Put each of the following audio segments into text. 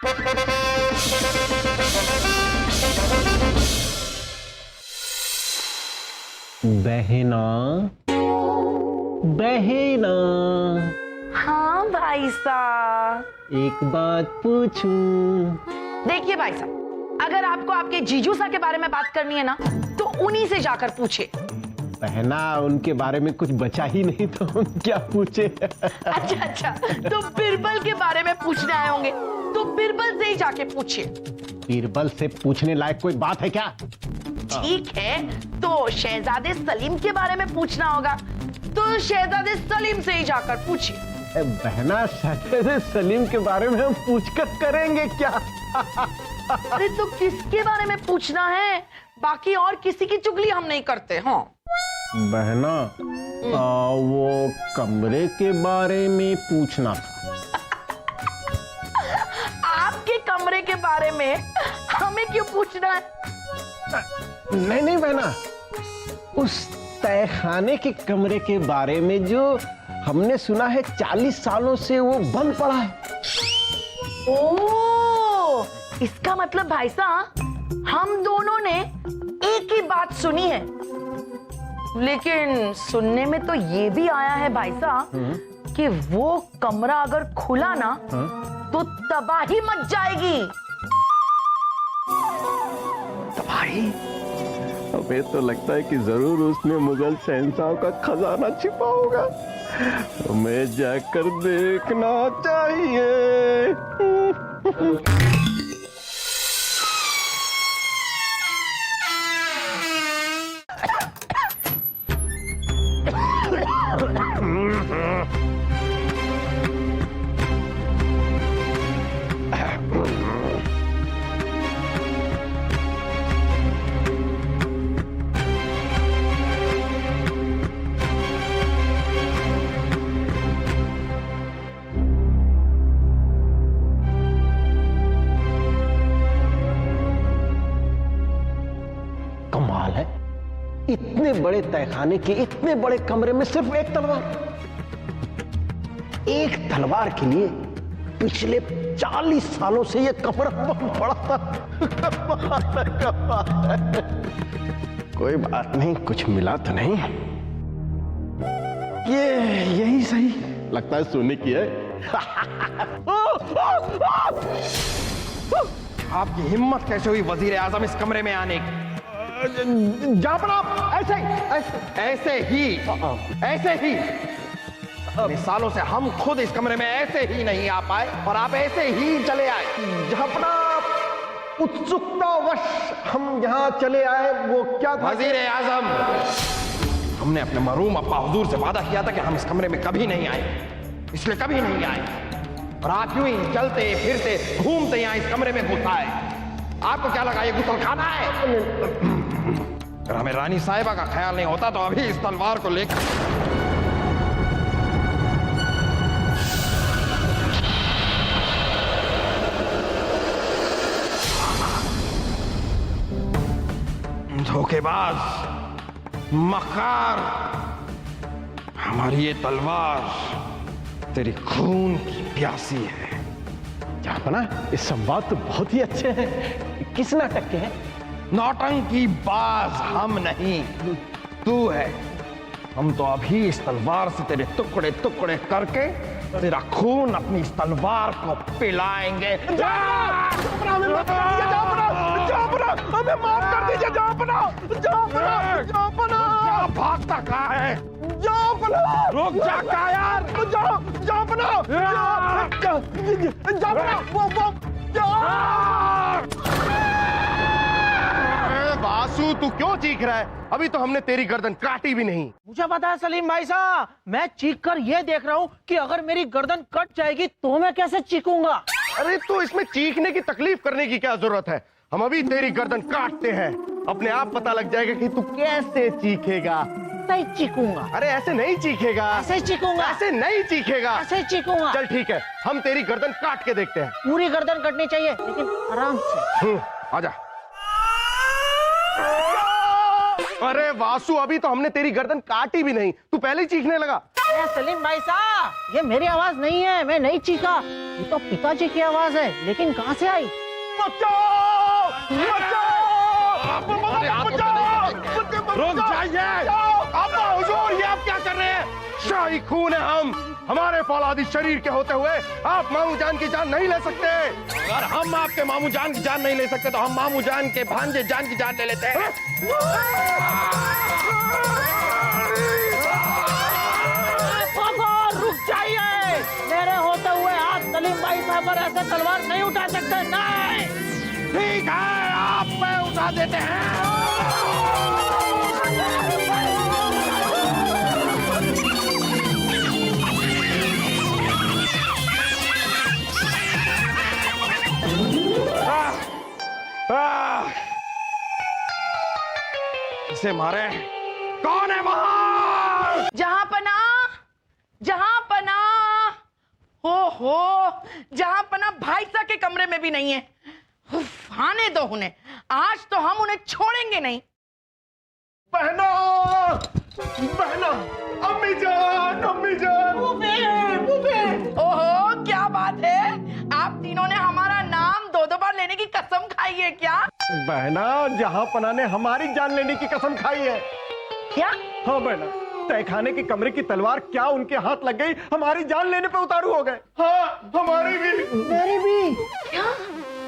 बहना, बहना। हाँ भाई साहब। एक बात पूछूं? देखिए भाई साहब, अगर आपको आपके जीजू सा के बारे में बात करनी है ना, तो उन्हीं से जाकर पूछे। बहना, उनके बारे में कुछ बचा ही नहीं तो हम क्या पूछे? अच्छा, तो बिरबल के बारे में पूछने आए होंगे, तो बिरबल से ही जाके पूछिए। बीरबल से पूछने लायक कोई बात है क्या? ठीक है, तो शहजादे सलीम के बारे में पूछना होगा, तो शहजादे सलीम से ही जाकर पूछिए। बहना, शहजादे सलीम के बारे में हम पूछकर करेंगे क्या? अरे तो किसके बारे में पूछना है? बाकी और किसी की चुगली हम नहीं करते। हाँ बहना, वो कमरे के बारे में पूछना था। आपके कमरे के बारे में हमें क्यों पूछना है? नहीं बहना, उस तहखाने के कमरे के बारे में जो हमने सुना है 40 सालों से वो बंद पड़ा है। ओह, इसका मतलब भाई साहब, हम दोनों ने एक ही बात सुनी है। लेकिन सुनने में तो ये भी आया है भाई साहब कि वो कमरा अगर खुला ना तो तबाही मच जाएगी। तबाही? हमें तो लगता है कि जरूर उसमें मुगल शहंशाह का खजाना छिपा होगा। हमें जाकर देखना चाहिए। कमाल है, इतने बड़े तहखाने के इतने बड़े कमरे में सिर्फ एक तलवार। एक तलवार के लिए पिछले 40 सालों से यह कमरा पड़ा था। कमाल है। कोई बात नहीं, कुछ मिला तो नहीं। यही सही लगता है, सोने की है। आपकी हिम्मत कैसे हुई वजीर आजम इस कमरे में आने की? जनाब, ऐसे ही इतने सालों से हम खुद इस कमरे में ऐसे ही नहीं आ पाए और आप ऐसे ही चले आए। जनाब, उत्सुकतावश हम यहाँ चले आए। वो क्या था? वजीर आजम, हमने अपने मरूम अब्बा हुजूर से वादा किया था कि हम इस कमरे में कभी नहीं आए, इसलिए कभी नहीं आए। और आप यूं ही चलते फिरते घूमते यहाँ इस कमरे में घुस आए। आपको क्या लगा ये गुसलखाना है? अगर हमें रानी साहिबा का ख्याल नहीं होता तो अभी इस तलवार को लेकर धोखेबाज, मक्कार, हमारी ये तलवार तेरी खून की प्यासी है। जापना, ये संवाद तो बहुत ही अच्छे हैं। किस नाटक के हैं? नौटंकी बाज हम नहीं, तू है। हम तो अभी इस तलवार से तेरे टुकड़े टुकड़े करके तेरा खून अपनी इस तलवार को पिलाएंगे। हमें माफ कर दीजिए। जापना, भागता कहाँ है? रुक जा कायर। वासु, तू क्यों चीख रहा है? अभी तो हमने तेरी गर्दन काटी भी नहीं। मुझे पता है सलीम भाई साहब, मैं चीख कर ये देख रहा हूँ कि अगर मेरी गर्दन कट जाएगी तो मैं कैसे चीखूंगा। अरे तो इसमें चीखने की तकलीफ करने की क्या जरूरत है? हम अभी तेरी गर्दन काटते हैं, अपने आप पता लग जाएगा कि तू कैसे चीखेगा। नहीं चीखूंगा। अरे ऐसे नहीं चीखेगा। ऐसे चीखूंगा। ऐसे नहीं चीखेगा। ऐसे चीखूंगा। चल ठीक है, हम तेरी गर्दन काट के देखते हैं। पूरी गर्दन कटनी चाहिए, लेकिन आराम से। आजा। अरे वासु, अभी तो हमने तेरी गर्दन काटी भी नहीं, तू पहले ही चीखने लगा। सलीम भाई साहब, ये मेरी आवाज नहीं है, मैं नहीं चीखा, ये तो पिताजी की आवाज है, लेकिन कहाँ से आई? रुक जाइए! अब्बा हुजूर, ये आप क्या कर रहे हैं? शाही खून है हम, हमारे फौलादी शरीर के होते हुए आप मामू जान की जान नहीं ले सकते। अगर हम आपके मामू जान की जान नहीं ले सकते तो हम मामू जान के भांजे जान की जान ले लेते हैं। पापा रुक जाइए, मेरे होते हुए आप सलीम भाई साहब पर ऐसे तलवार नहीं उठा सकते। नहीं, ठीक है, आप पे उठा देते हैं। इसे मारे। कौन है वहां? जहां पना, जहां पना, हो जहां पना भाई साहब के कमरे में भी नहीं है। उफ, आने दो उन्हें, आज तो हम उन्हें छोड़ेंगे नहीं। बहना, बहना, अम्मी जान, अम्मी जान। ओहो, क्या बात है, आप तीनों ने हमारा नाम दो बार लेने की कसम खाई है क्या? बहना, जहां पना ने हमारी जान लेने की कसम खाई है। क्या? हाँ बहना, तहखाने के कमरे की तलवार क्या उनके हाथ लग गई, हमारी जान लेने पे उतारू हो गए। हाँ, हमारी भी। मेरी भी। क्या?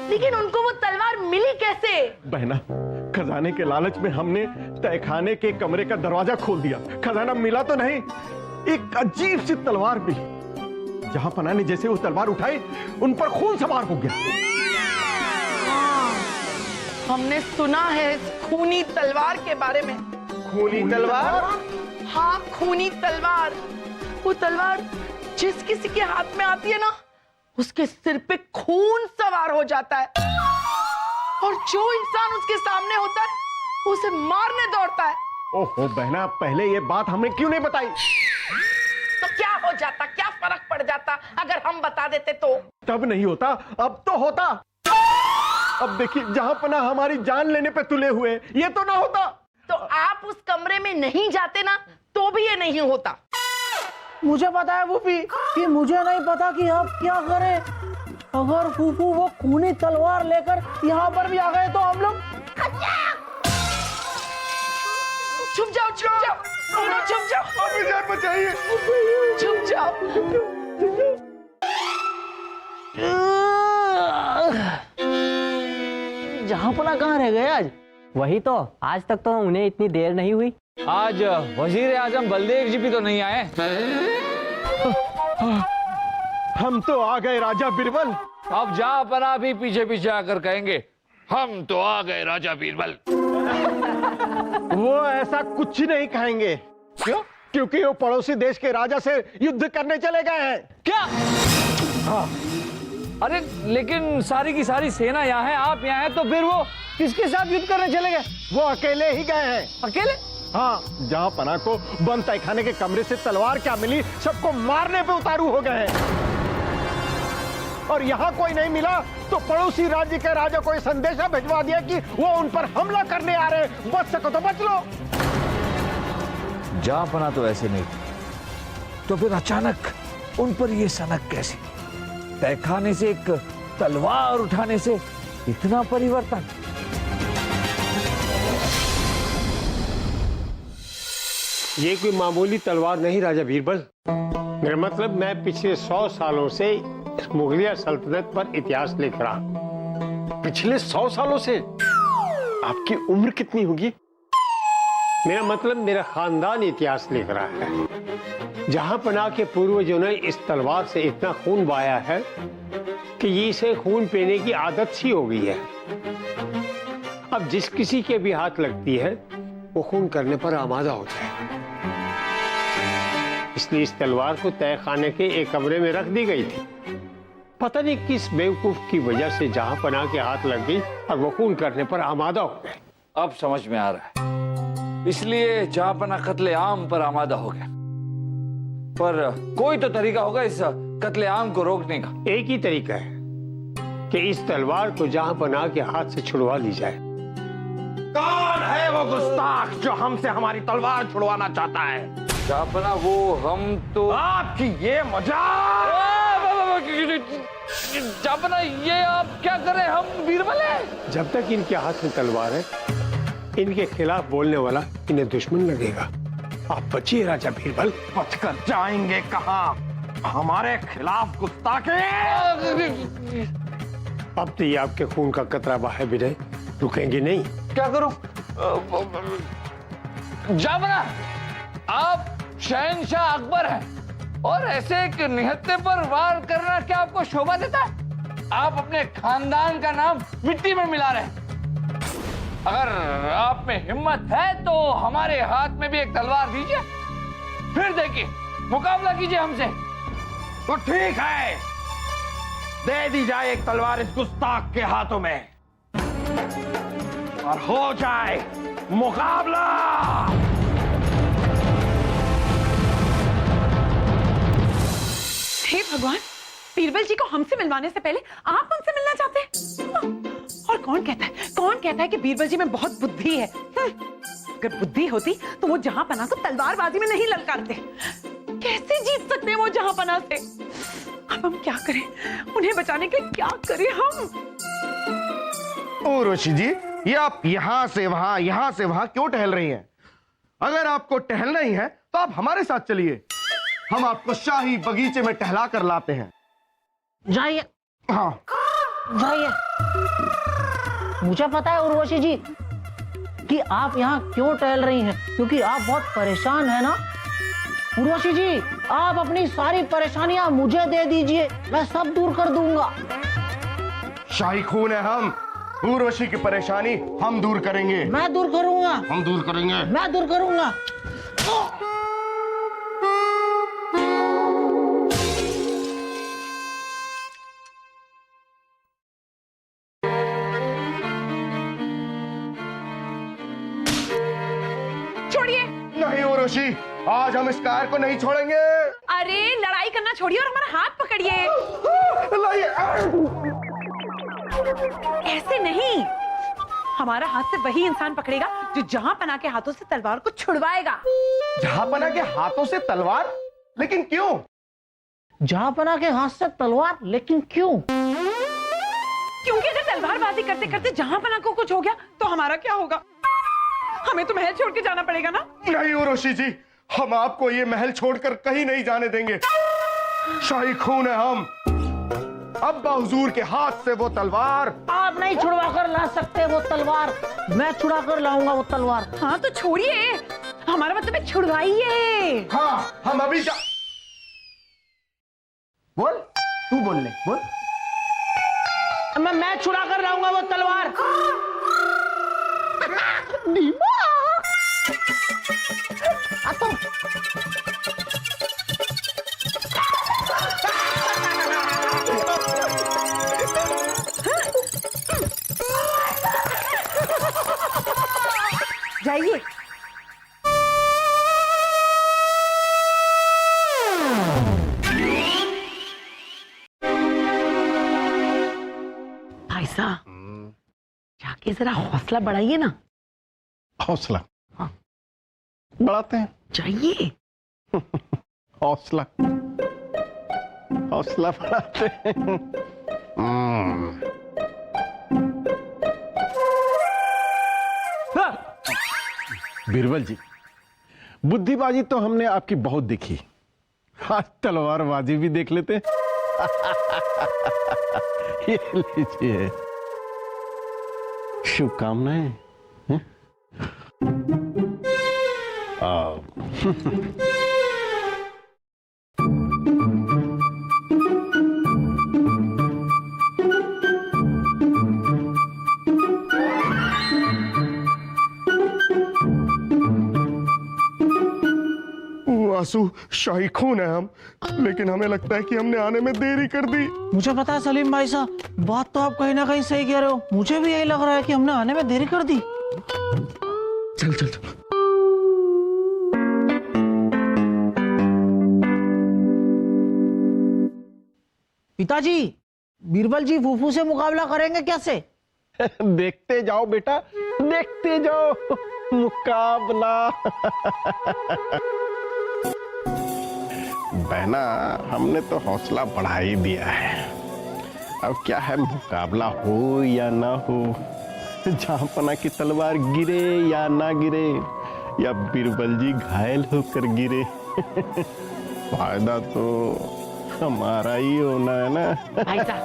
लेकिन उनको वो तलवार मिली कैसे? बहना, खजाने के लालच में हमने तहखाने के कमरे का दरवाजा खोल दिया। खजाना मिला तो नहीं, एक अजीब सी तलवार भी। जहां पना ने जैसे वो तलवार उठाई, उन पर खून सवार हो गया। हमने सुना है इस खूनी तलवार के बारे में। खूनी तलवार? हाँ, खूनी तलवार। वो तलवार जिस किसी के हाथ में आती है ना, उसके सिर पे खून सवार हो जाता है, और जो इंसान उसके सामने होता है वो उसे मारने दौड़ता है। ओहो बहना, पहले ये बात हमने क्यों नहीं बताई? तो क्या हो जाता, क्या फर्क पड़ जाता अगर हम बता देते तो? तब नहीं होता, अब तो होता। अब देखिए, जहां पना हमारी जान लेने पे तुले हुए, ये तो ना होता। तो आप उस कमरे में नहीं जाते ना, तो भी ये नहीं होता। मुझे पता है फूफी, कि मुझे नहीं पता कि आप क्या करें। अगर फूफू वो खूनी तलवार लेकर यहाँ पर भी आ गए तो हम लोग छुप जाओ, छुप जाओ, तीनों छुप जाओ। अभी जान बचाइए। छुप जाओ। जहाँ पना कहाँ रह गए आज? वही तो, आज तक तो उन्हें इतनी देर नहीं हुई। आज वजीर आजम बलदेव जी भी तो नहीं आए। हम तो आ गए राजा बीरबल। अब जहां पना भी पीछे पीछे आकर कहेंगे, हम तो आ गए राजा बीरबल। वो ऐसा कुछ नहीं कहेंगे। क्यों? क्योंकि वो पड़ोसी देश के राजा से युद्ध करने चले गए हैं। क्या? हाँ। अरे लेकिन सारी की सारी सेना यहाँ है, आप यहाँ हैं, तो फिर वो किसके साथ युद्ध करने चले गए? वो अकेले ही गए हैं। अकेले? हाँ, जहां पना को बंद तहखाने के कमरे से तलवार क्या मिली, सबको मारने पे उतारू हो गए हैं। और यहाँ कोई नहीं मिला तो पड़ोसी राज्य के राजा को संदेशा भिजवा दिया कि वो उन पर हमला करने आ रहे हैं, बच सको तो बच लो। जहां पना तो ऐसे नहीं, तो फिर अचानक उन पर ये सनक कैसी? तहखाने से एक तलवार उठाने से इतना परिवर्तन? ये कोई मामूली तलवार नहीं राजा बीरबल। मेरा मतलब, मैं पिछले 100 सालों से मुगलिया सल्तनत पर इतिहास लिख रहा। पिछले 100 सालों से? आपकी उम्र कितनी होगी? मेरा मतलब, मेरा खानदान इतिहास लिख रहा है। जहां पना के पूर्वजों ने इस तलवार से इतना खून बहाया है कि ये इसे खून पीने की आदत सी हो गई है। अब जिस किसी के भी हाथ लगती है, वो खून करने पर आमादा होता है। इसलिए इस तलवार को तहखाने के एक कमरे में रख दी गई थी। पता नहीं किस बेवकूफ की वजह से जहां पना के हाथ लग गई और वो खून करने पर आमादा हो गए। अब समझ में आ रहा है, इसलिए जहां पना कत्ले आम पर आमादा हो गया। पर कोई तो तरीका होगा इस कत्ले आम को रोकने का। एक ही तरीका है कि इस तलवार को जहां पना के हाथ से छुड़वा ली जाए। कौन है वो गुस्ताख जो हमसे हमारी तलवार छुड़वाना चाहता है? जापना वो हम तो आपकी ये मजाक। जापना ये आप क्या करें, हम बीरबल हैं। जब तक इनके हाथ में तलवार है, इनके खिलाफ बोलने वाला इन्हें दुश्मन लगेगा। आप बचिए राजा बीरबल। बचकर जाएंगे कहाँ, हमारे खिलाफ गुस्ताखे। अब तो ये आपके खून का कतरा बहे भी नहीं, रुकेंगे नहीं। क्या करूं? जापना, आप शहंशाह अकबर हैं और ऐसे एक निहत्थे पर वार करना क्या आपको शोभा देता है? आप अपने खानदान का नाम मिट्टी में मिला रहे हैं। अगर आप में हिम्मत है तो हमारे हाथ में भी एक तलवार दीजिए, फिर देखिए, मुकाबला कीजिए हमसे। तो ठीक है, दे दी जाए एक तलवार इस गुस्ताख के हाथों में और हो जाए मुकाबला। हे भगवान, बीरबल जी को हमसे मिलवाने से पहले आप उनसे मिलना चाहते हैं? और कौन कहता है कि बीरबल जी में बहुत बुद्धि है? अगर बुद्धि होती तो वो जहांपना को तलवारबाजी में नहीं ललकारते। कैसे जीत सकते हैं वो जहांपना से? अब हम क्या करें, उन्हें बचाने के लिए क्या करें हम? उर्वशी जी, ये आप यहाँ से वहां क्यों टहल रही हैं? अगर आपको टहलना ही है तो आप हमारे साथ चलिए, हम आपको शाही बगीचे में टहला कर लाते हैं। जाइए, हाँ जाइए। मुझे पता है उर्वशी जी कि आप यहाँ क्यों टहल रही हैं, क्योंकि आप बहुत परेशान है ना। उर्वशी जी, आप अपनी सारी परेशानियां मुझे दे दीजिए, मैं सब दूर कर दूंगा। शाही खून है हम, उर्वशी की परेशानी हम दूर करेंगे। मैं दूर करूंगा, हम दूर करेंगे। मैं दूर करूंगा। छोड़िए। नहीं उर्वशी, आज हम इस कार को नहीं छोड़ेंगे। अरे लड़ाई करना छोड़िए और हमारा हाथ पकड़िए। ऐसे नहीं, हमारा हाथ से वही इंसान पकड़ेगा जो जहांपना के हाथों से तलवार को छुड़वाएगा। जहांपना के हाथों से तलवार? लेकिन क्यों? जहांपना के हाथ से तलवार, लेकिन क्यों? क्योंकि अगर तलवारबाजी करते करते जहांपना को कुछ हो गया तो हमारा क्या होगा? हमें तो महल छोड़ के जाना पड़ेगा ना। नहीं उर्वशी जी, हम आपको ये महल छोड़कर कहीं नहीं जाने देंगे। शाही खून है हम। अब्बा हुजूर के हाथ से वो तलवार आप नहीं छुड़वा कर ला सकते वो तलवार, मैं छुड़ा कर लाऊंगा वो तलवार। हाँ तो छोड़िए, हमारा मतलब है छुड़वाइए। हाँ, हम अभी जा। बोल, तू बोल ले, बोल। मैं छुड़ा कर लाऊंगा वो तलवार। तुम जाइए। भाई साहब, जाके जरा हौसला बढ़ाइए ना। हौसला? हाँ। बढ़ाते हैं। जाइए। हौसला बढ़ाते हैं। बीरबल जी, बुद्धिबाजी तो हमने आपकी बहुत देखी, आज तलवारबाजी भी देख लेते हैं। ये लीजिए, शुभकामनाएं। आंसू, शाही खून है हम, लेकिन हमें लगता है कि हमने आने में देरी कर दी। मुझे पता है सलीम भाई साहब, बात तो आप कहीं ना कहीं सही कह रहे हो। मुझे भी यही लग रहा है कि हमने आने में देरी कर दी। चल चल चल। पिताजी, बीरबल जी फूफू से मुकाबला करेंगे कैसे? देखते जाओ बेटा, देखते जाओ, मुकाबला। बहना, हमने तो हौसला बढ़ा ही दिया है। अब क्या है, मुकाबला हो या ना हो, जहांपना की तलवार गिरे या ना गिरे, या बीरबल जी घायल होकर गिरे, फायदा तो हमारा ही होना है ना। भाई साहब,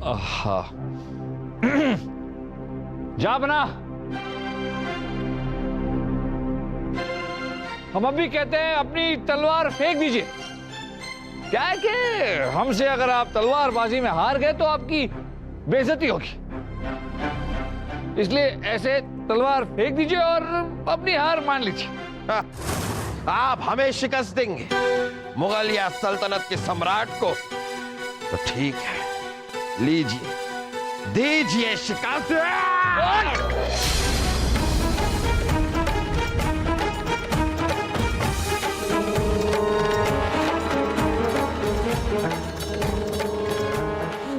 आहा। जाबना, हम अभी कहते हैं अपनी तलवार फेंक दीजिए। क्या है कि हमसे अगर आप तलवारबाजी में हार गए तो आपकी बेइज्जती होगी, इसलिए ऐसे तलवार फेंक दीजिए और अपनी हार मान लीजिए। हाँ, आप हमें शिकस्त देंगे, मुगलिया सल्तनत के सम्राट को, तो ठीक है, लीजिए, दीजिए शिकस्त।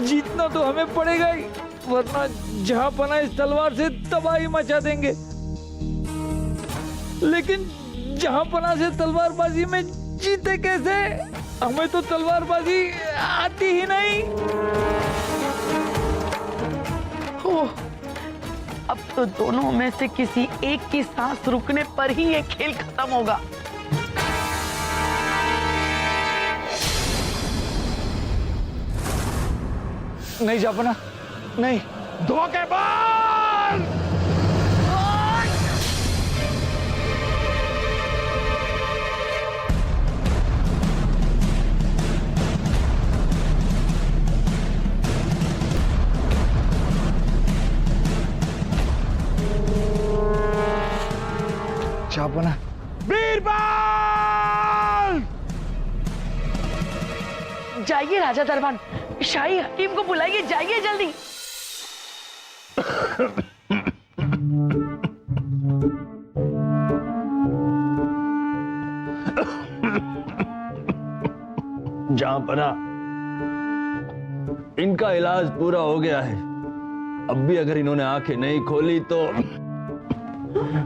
जीतना तो हमें पड़ेगा ही, वरना जहां पना इस तलवार से तबाही मचा देंगे। लेकिन जहां पना से तलवारबाजी में जीते कैसे? हमें तो तलवारबाजी आती ही नहीं। ओह, अब तो दोनों में से किसी एक की सांस रुकने पर ही ये खेल खत्म होगा। नहीं जापना, नहीं। धोखेबाज! जापना, बीरबल! जाइए राजा दरबान, शाही हकीम को बुलाइए, जाइए जल्दी। जहांपना, इनका इलाज पूरा हो गया है। अब भी अगर इन्होंने आंखें नहीं खोली तो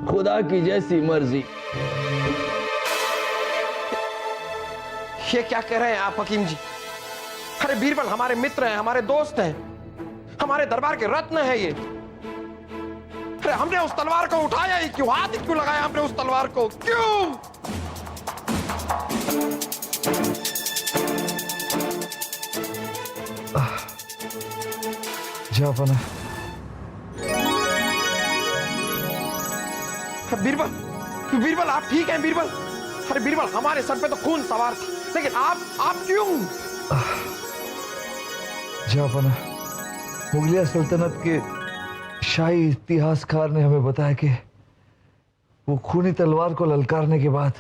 खुदा की जैसी मर्जी। ये क्या कह रहे हैं आप हकीम जी? अरे बीरबल हमारे मित्र हैं, हमारे दोस्त हैं, हमारे दरबार के रत्न है ये। अरे हमने उस तलवार को उठाया ही क्यों? हाथ ही क्यों लगाया हमने उस तलवार को? क्यों? जापना, बीरबल, बीरबल आप ठीक हैं बीरबल? अरे बीरबल हमारे सर पे तो खून सवार था, लेकिन आप क्यों? जापना, मुगलिया सल्तनत के शाही इतिहासकार ने हमें बताया कि वो खूनी तलवार को ललकारने के बाद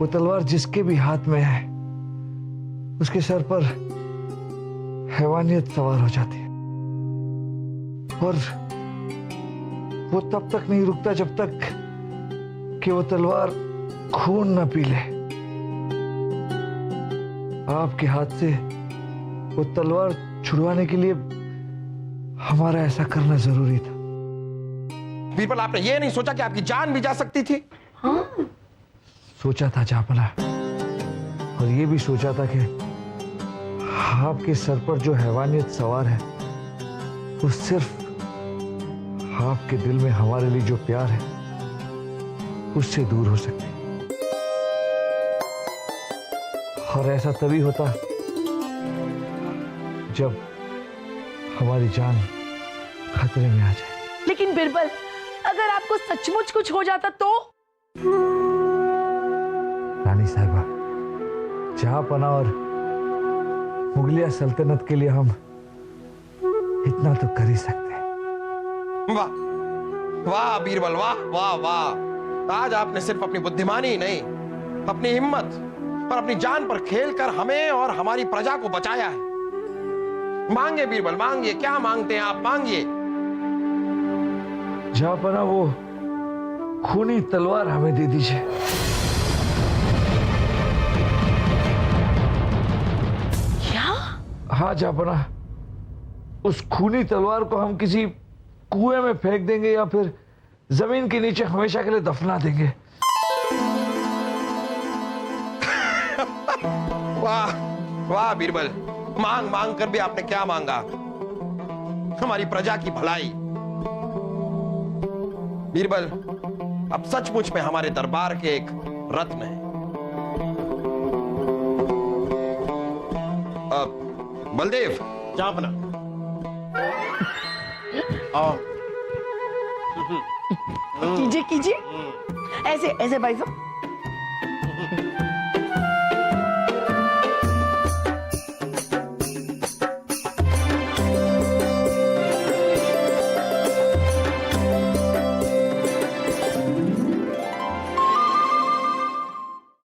वो तलवार जिसके भी हाथ में है उसके सर पर हैवानियत सवार हो जाती है, और वो तब तक नहीं रुकता जब तक कि वो तलवार खून न पी ले। आपके हाथ से वो तलवार छुड़वाने के लिए हमारा ऐसा करना जरूरी था। बीरबल आपने ये नहीं सोचा कि आपकी जान भी जा सकती थी? हाँ? सोचा था जापना, और ये भी सोचा था कि आपके सर पर जो हैवानियत सवार है वो सिर्फ आपके दिल में हमारे लिए जो प्यार है उससे दूर हो सकती है, और ऐसा तभी होता जब हमारी जान खतरे में आ जाए। लेकिन बिरबल, अगर आपको सचमुच कुछ हो जाता तो? रानी साहिबा, जहांपना और मुगलिया सल्तनत के लिए हम इतना तो कर ही सकते हैं। वाह वाह बीरबल, वाह वाह वाह! आज आपने सिर्फ अपनी बुद्धिमानी ही नहीं, अपनी हिम्मत और अपनी जान पर खेलकर हमें और हमारी प्रजा को बचाया है। मांगे बीरबल, मांगिए, क्या मांगते हैं आप? मांगिए। जहापना वो खूनी तलवार हमें दे दीजिए। क्या? हाँ जहापना, उस खूनी तलवार को हम किसी कुएं में फेंक देंगे या फिर जमीन के नीचे हमेशा के लिए दफना देंगे। वाह वाह बीरबल, मांग मांग कर भी आपने क्या मांगा? हमारी प्रजा की भलाई। बीरबल, अब सचमुच में हमारे दरबार के एक रत्न है। बलदेव, जापना आओ। कीजिए कीजिए, ऐसे ऐसे भाई साहब।